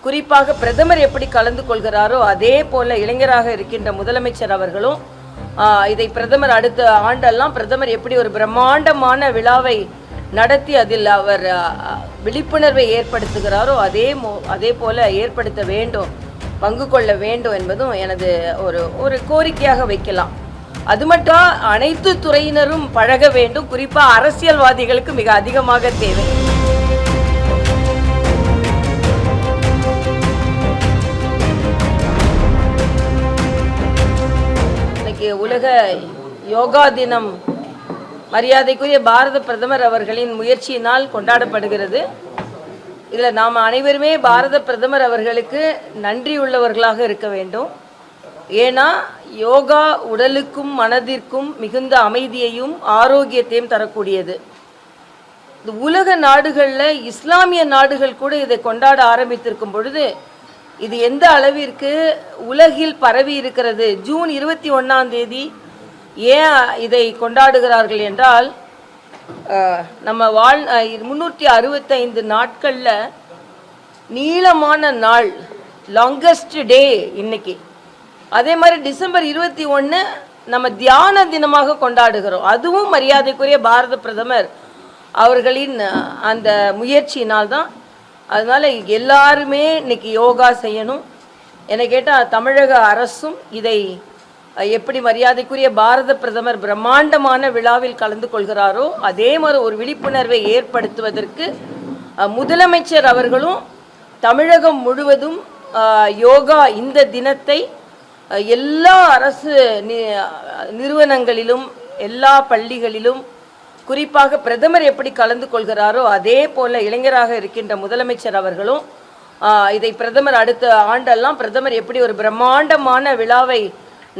குறிப்பாக பிரதமர் எப்படி கலந்து கொள்கிறாரோ அதே போல இளைஞராக இருக்கின்ற முதலமைச்சர் அவர்களும் இதை பிரதமர் அடுத்த ஆண்டெல்லாம் பிரதமர் எப்படி ஒரு பிரம்மாண்டமான விழாவை நடத்தி அதில் அவர் விழிப்புணர்வை ஏற்படுத்துகிறாரோ அதே போல ஏற்படுத்த வேண்டும், பங்கு கொள்ள வேண்டும் என்பதும் எனது ஒரு கோரிக்கையாக வைக்கலாம். அது மட்டும் அனைத்து துறையினரும் பழக வேண்டும், குறிப்பாக அரசியல்வாதிகளுக்கு மிக அதிகமாக தேவை. இன்னைக்கு உலக யோகா தினம் மரியாதைக்குரிய பாரத பிரதமர் அவர்களின் முயற்சியினால் கொண்டாடப்படுகிறது. இதில் நாம் அனைவருமே பாரத பிரதமர் அவர்களுக்கு நன்றியுள்ளவர்களாக இருக்க வேண்டும். ஏன்னா யோகா உடலுக்கும் மனதிற்கும் மிகுந்த அமைதியையும் ஆரோக்கியத்தையும் தரக்கூடியது. இந்த உலக நாடுகளில் இஸ்லாமிய நாடுகள் கூட இதை கொண்டாட ஆரம்பித்திருக்கும் பொழுது இது எந்த அளவிற்கு உலகில் பரவி இருக்கிறது. ஜூன் 21 ஏன் இதை கொண்டாடுகிறார்கள் என்றால், நம்ம 365 நாட்களில் நீளமான நாள், லாங்கஸ்ட் டே இன்னைக்கு. அதே மாதிரி டிசம்பர் 21 நம்ம தியான தினமாக கொண்டாடுகிறோம். அதுவும் மரியாதைக்குரிய பாரத பிரதமர் அவர்களின் அந்த முயற்சியினால்தான். அதனால் எல்லாருமே இன்னைக்கு யோகா செய்யணும். என்னை கேட்டால் தமிழக அரசும் இதை எப்படி மரியாதைக்குரிய பாரத பிரதமர் பிரம்மாண்டமான விழாவில் கலந்து கொள்கிறாரோ அதே மாதிரி ஒரு விழிப்புணர்வை ஏற்படுத்துவதற்கு முதலமைச்சர் அவர்களும் தமிழகம் முழுவதும் யோகா இந்த தினத்தை எல்லா அரசு நிறுவனங்களிலும் எல்லா பள்ளிகளிலும் குறிப்பாக பிரதமர் எப்படி கலந்து கொள்கிறாரோ அதே போல இளைஞராக இருக்கின்ற முதலமைச்சர் அவர்களும் இதை பிரதமர் அடுத்த ஆண்டெல்லாம் பிரதமர் எப்படி ஒரு பிரம்மாண்டமான விழாவை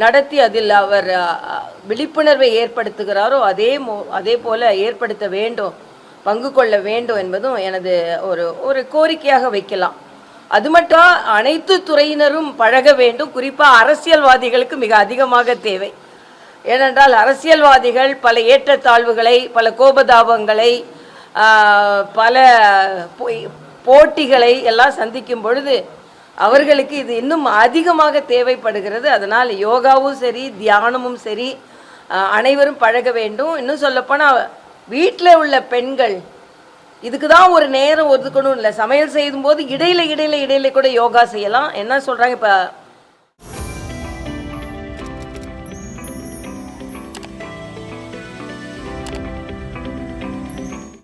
நடத்தி அதில் அவர் விழிப்புணர்வை ஏற்படுத்துகிறாரோ அதே போல ஏற்படுத்த வேண்டும், பங்கு கொள்ள வேண்டும் என்பதும் எனது ஒரு கோரிக்கையாக வைக்கலாம். அது மட்டும் அனைத்து துறையினரும் பழக வேண்டும், குறிப்பாக அரசியல்வாதிகளுக்கு மிக அதிகமாக தேவை. ஏனென்றால் அரசியல்வாதிகள் பல ஏற்றத்தாழ்வுகளை, பல கோபதாபங்களை, பல போட்டிகளை எல்லாம் சந்திக்கும் பொழுது அவர்களுக்கு இது இன்னும் அதிகமாக தேவைப்படுகிறது. அதனால் யோகாவும் சரி தியானமும் சரி அனைவரும் பழக வேண்டும். இன்னும் சொல்லப்போனால் வீட்டில் உள்ள பெண்கள் இதுக்கு தான் ஒரு நேரம் ஒதுக்கணும் இல்லை, சமையல் செய்யும் போது இடையில கூட யோகா செய்யலாம். என்ன சொல்கிறாங்க, இப்போ